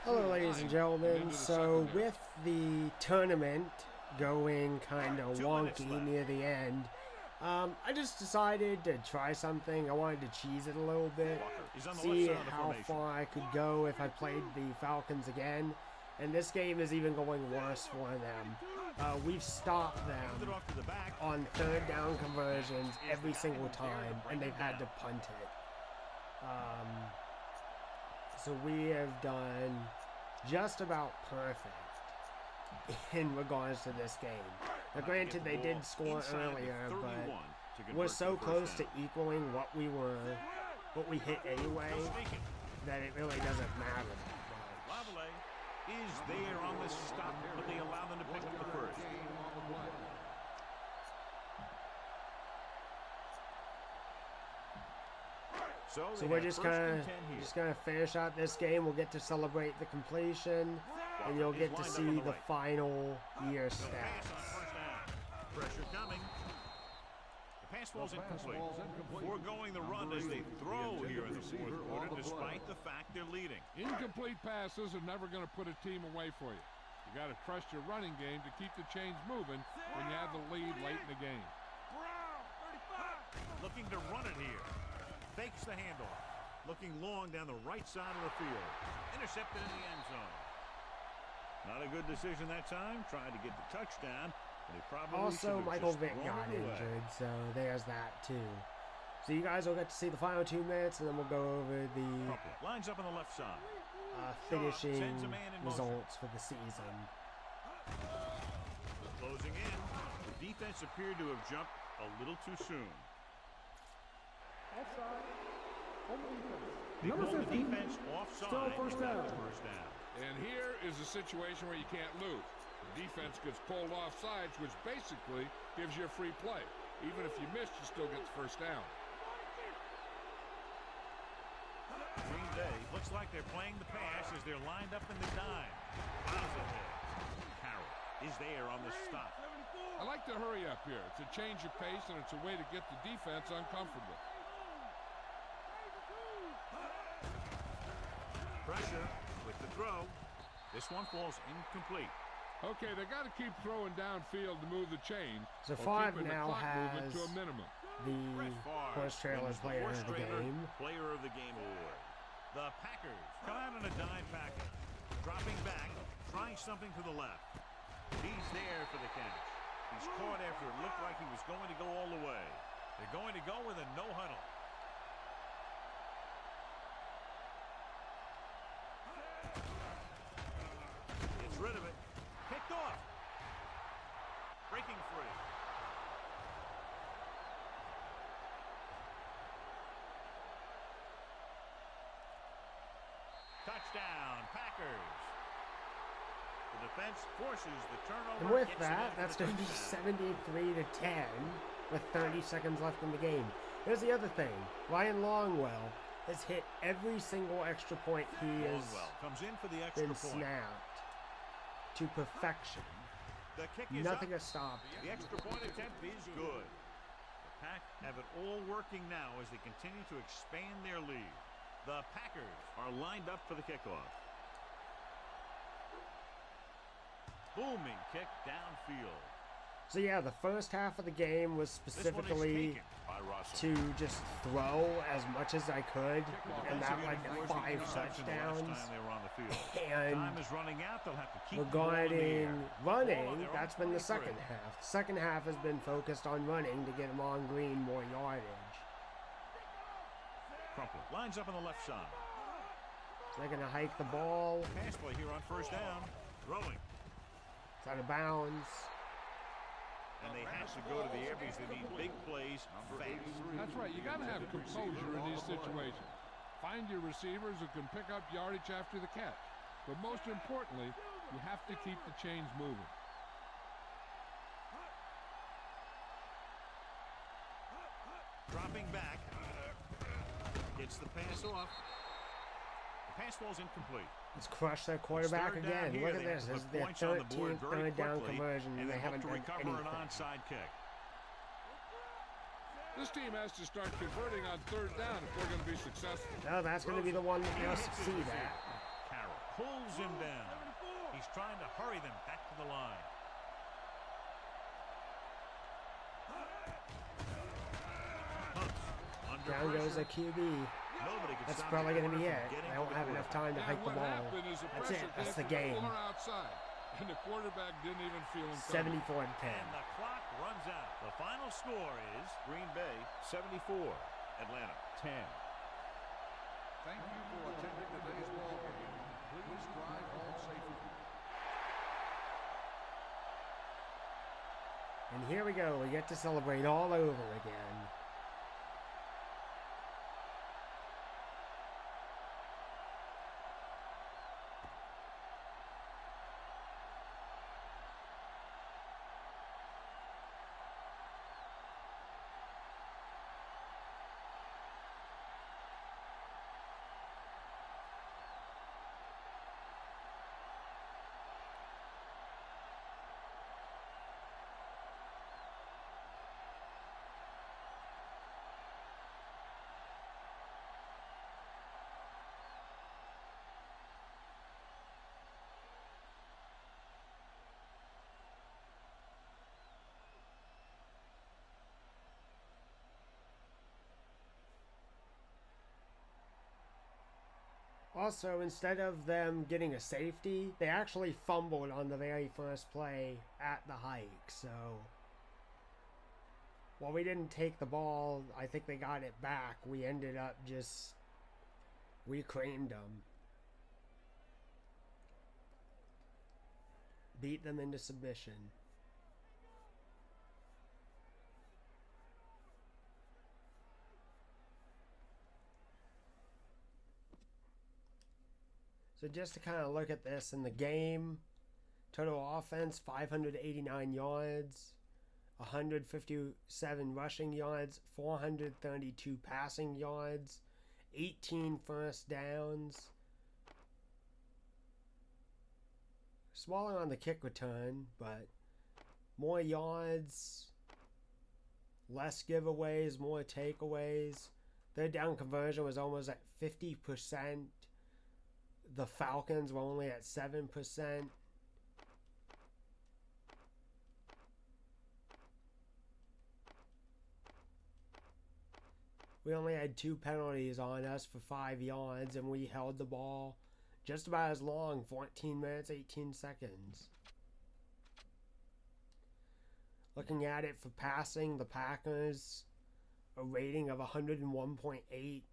Hello, ladies and gentlemen. So, with the tournament going kind of wonky near the end, I just decided to try something. I wanted to cheese it a little bit, see how far I could go if I played the Falcons again. And this game is even going worse for them. We've stopped them on third down conversions every single time, and they've had to punt it. So we have done just about perfect in regards to this game. Now granted, they did score earlier, but we're so close to equaling what we hit anyway, that it really doesn't matter that much. Is there on the stop, but they allow them to pick up the first. So we're just gonna finish out this game. We'll get to celebrate the completion, and you'll get to see the final year stats. Pressure coming. The pass ball's incomplete. Foregoing the run as they throw here in the fourth quarter, despite the fact they're leading. Incomplete passes are never going to put a team away for you. You got to trust your running game to keep the chains moving when you have the lead late in the game. Looking to run it here. Fakes the handoff. Looking long down the right side of the field. Intercepted in the end zone. Not a good decision that time. Trying to get the touchdown. Also, Michael Vick got injured, so there's that too. So you guys will get to see the final 2 minutes, and then we'll go over the lines up on the left side. Finishing results for the season. Closing in. The defense appeared to have jumped a little too soon. Number 15, defense offside. still first down. And here is a situation where you can't lose. The defense gets pulled off sides, which basically gives you a free play. Even if you miss, you still get the first down. Green Bay looks like they're playing the pass as they're lined up in the dime. Carroll is there on the stop. I like to hurry up here. It's a change of pace, and it's a way to get the defense uncomfortable. Pressure with the throw. This one falls incomplete. Okay, they got to keep throwing downfield to move the chain. So 5 now has to a minimum. The horse trailer player of the game. Player of the game award. The Packers come out in a dime package. Dropping back, trying something to the left. He's there for the catch. He's caught after it looked like he was going to go all the way. They're going to go with a no huddle. Gets rid of it. Picked off. Breaking free. Touchdown, Packers. The defense forces the turnover. And with that, that's going to be 73-10 with 30 seconds left in the game. Here's the other thing. Ryan Longwell has hit every single extra point he has comes in for the extra been point. snapped to perfection. The kick is Nothing up. has stopped. The extra point attempt is good. The Pack have it all working now as they continue to expand their lead. The Packers are lined up for the kickoff. Booming kick downfield. So yeah, the first half of the game was specifically to just throw as much as I could, and that led to 5 touchdowns. And regarding running, that's been the second half. The second half has been focused on running to get Amon Green more yardage. Crumpler lines up on the left side. So they're going to hike the ball. Pass play here on first down. Throwing. It's out of bounds. And they have to go to the air because they need big plays fast. That's right. You got to have composure in these situations. Find your receivers who can pick up yardage after the catch. But most importantly, you have to keep the chains moving. Dropping back. Gets the pass off. The pass ball's incomplete. Let's crush their quarterback again. Look at this. This is their 13th third down conversion, and they haven't done anything. An onside kick. This team has to start converting on third down if they're going to be successful. No, that's going to be the one that they'll succeed at. pulls him down. He's trying to hurry them back to the line. Down goes a QB. That's probably going to be it. They don't have enough time to hike the ball. That's it. That's the game. Outside, and the quarterback didn't even feel him 74-10. And the clock runs out. The final score is Green Bay 74, Atlanta 10. Thank you for attending today's ball game. Please drive home safely. And here we go. We get to celebrate all over again. Also, instead of them getting a safety, they actually fumbled on the very first play at the hike. So, while we didn't take the ball, I think they got it back. We ended up we creamed them. Beat them into submission. So just to kind of look at this in the game, total offense 589 yards, 157 rushing yards, 432 passing yards, 18 first downs. Smaller on the kick return, but more yards, less giveaways, more takeaways. Third down conversion was almost at 50%. The Falcons were only at 7%. We only had 2 penalties on us for 5 yards, and we held the ball just about as long, 14 minutes, 18 seconds. Looking at it for passing, the Packers, a rating of 101.8.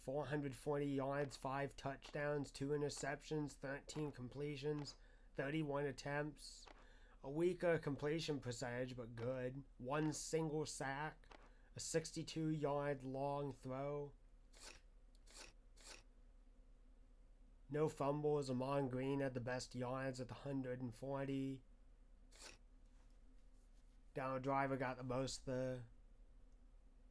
440 yards, 5 touchdowns, 2 interceptions, 13 completions, 31 attempts. A weaker completion percentage, but good. 1 single sack, a 62-yard long throw. No fumbles. Amon Green had the best yards at 140. Donald Driver got the most the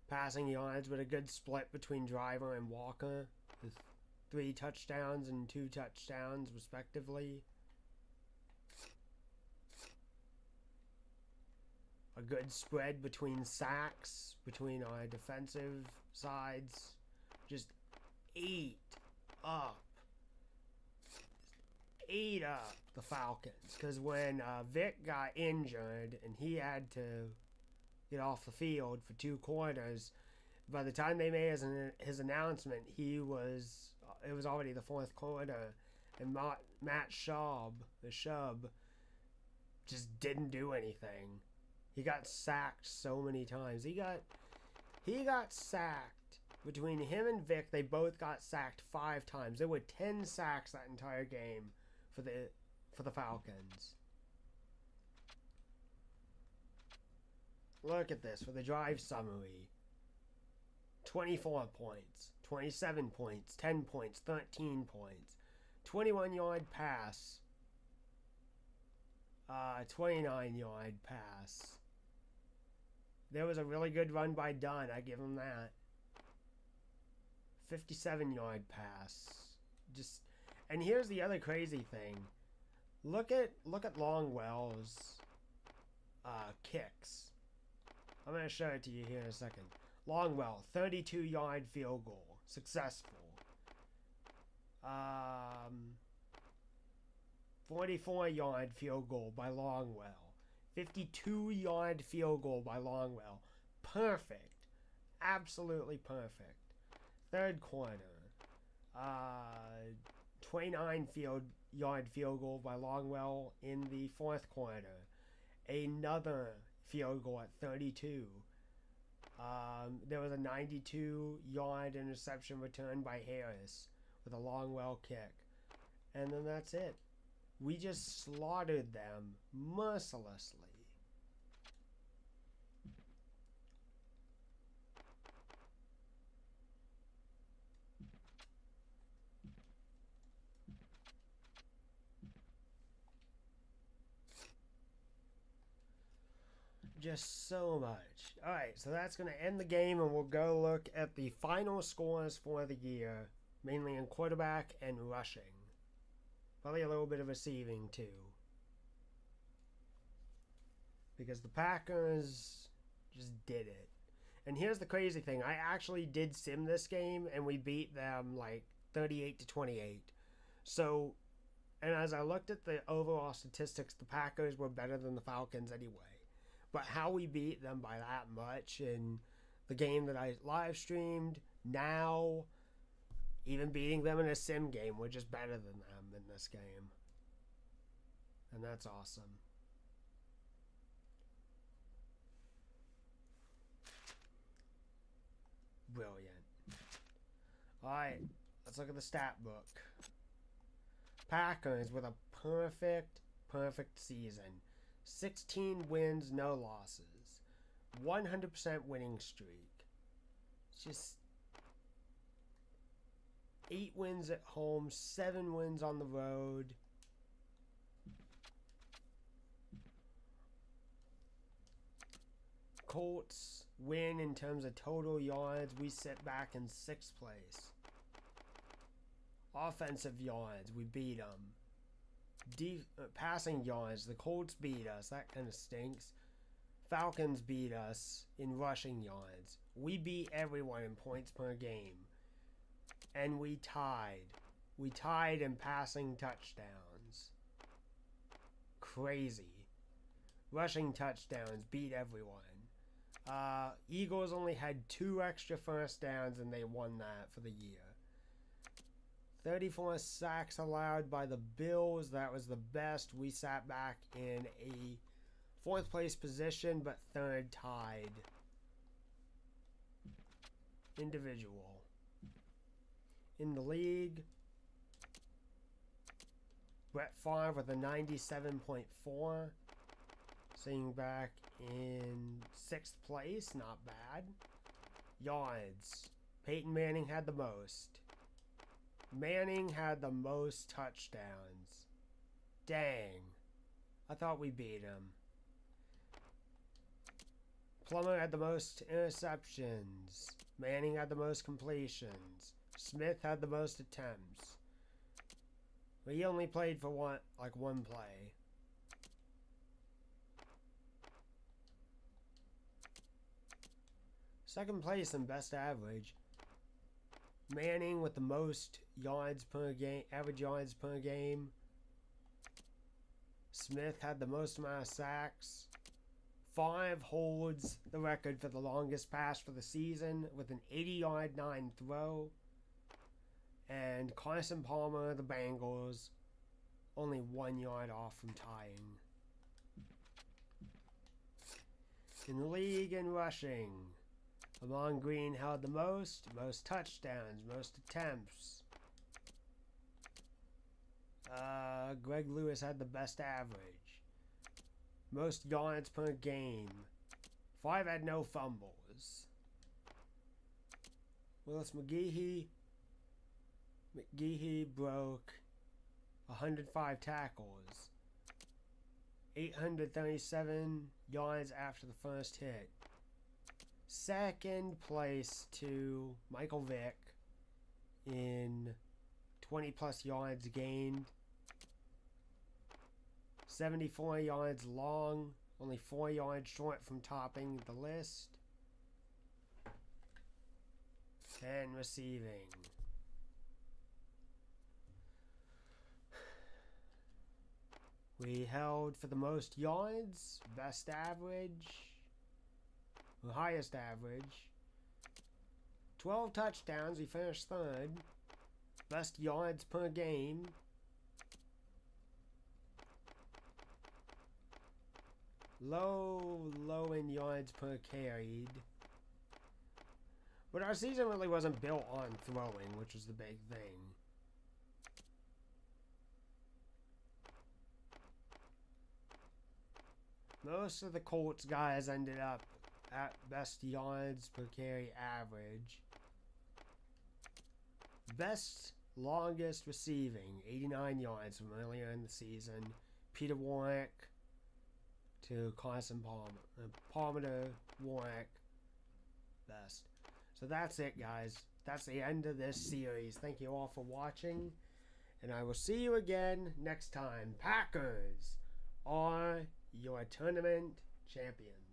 passing yards, with a good split between Driver and Walker, with 3 touchdowns and 2 touchdowns respectively. A good spread between sacks between our defensive sides. Just ate up the Falcons, because when Vic got injured and he had to get off the field for 2 quarters, by the time they made his announcement, it was already the 4th quarter, and Matt Schaub, the Shub, just didn't do anything. He got sacked so many times. He got sacked. Between him and Vic, they both got sacked 5 times. There were 10 sacks that entire game for the Falcons. Look at this for the drive summary. 24 points, 27 points, 10 points, 13 points, 21-yard pass, 29-yard pass. There was a really good run by Dunn, I give him that. 57-yard pass. And here's the other crazy thing. Look at Longwell's kicks. I'm going to show it to you here in a second. Longwell, 32-yard field goal. Successful. 44-yard field goal by Longwell. 52-yard field goal by Longwell. Perfect. Absolutely perfect. Third quarter. 29-yard field goal by Longwell in the fourth quarter. Another field goal at 32. There was a 92-yard interception return by Harris with a Longwell kick. And then that's it. We just slaughtered them mercilessly. Just so much. Alright, so that's going to end the game, and we'll go look at the final scores for the year, mainly in quarterback and rushing. Probably a little bit of receiving, too. Because the Packers just did it. And here's the crazy thing. I actually did sim this game, and we beat them like 38-28. So, and as I looked at the overall statistics, the Packers were better than the Falcons anyway. But how we beat them by that much in the game that I live streamed, now even beating them in a sim game, we're just better than them in this game. And that's awesome. Brilliant. Alright, let's look at the stat book. Packers with a perfect season. 16 wins, no losses. 100% winning streak. Just 8 wins at home, 7 wins on the road. Colts win in terms of total yards. We sit back in 6th place. Offensive yards, we beat them. Passing yards, the Colts beat us. That kind of stinks. Falcons beat us in rushing yards. We beat everyone in points per game. And we tied. We tied in passing touchdowns. Crazy. Rushing touchdowns, beat everyone. Eagles only had 2 extra first downs, and they won that for the year. 34 sacks allowed by the Bills. That was the best. We sat back in a 4th place position, but 3rd tied. Individual. In the league, Brett Favre with a 97.4. Sitting back in 6th place. Not bad. Yards. Peyton Manning had the most. Manning had the most touchdowns. Dang. I thought we beat him. Plummer had the most interceptions. Manning had the most completions. Smith had the most attempts. But he only played for one play. Second place in best average. Manning with the most yards per game, average yards per game. Smith had the most amount of sacks. Favre holds the record for the longest pass for the season with an 80-yard 9 throw. And Carson Palmer, the Bengals, only 1 yard off from tying. In the league in rushing, Amon Green held the most touchdowns, most attempts. Greg Lewis had the best average. Most yards per game. 5 had no fumbles. Willis McGehee broke 105 tackles. 837 yards after the first hit. Second place to Michael Vick in 20 plus yards gained. 74 yards long, only 4 yards short from topping the list. And receiving. We held for the most yards, best average, or highest average. 12 touchdowns, we finished third. Best yards per game. Low in yards per carried. But our season really wasn't built on throwing, which was the big thing. Most of the Colts guys ended up at best yards per carry average. Best longest receiving, 89 yards from earlier in the season. Peter Warwick to Carson Palmer to Warwick. Best. So that's it, guys. That's the end of this series. Thank you all for watching. And I will see you again next time. Packers are your tournament champions.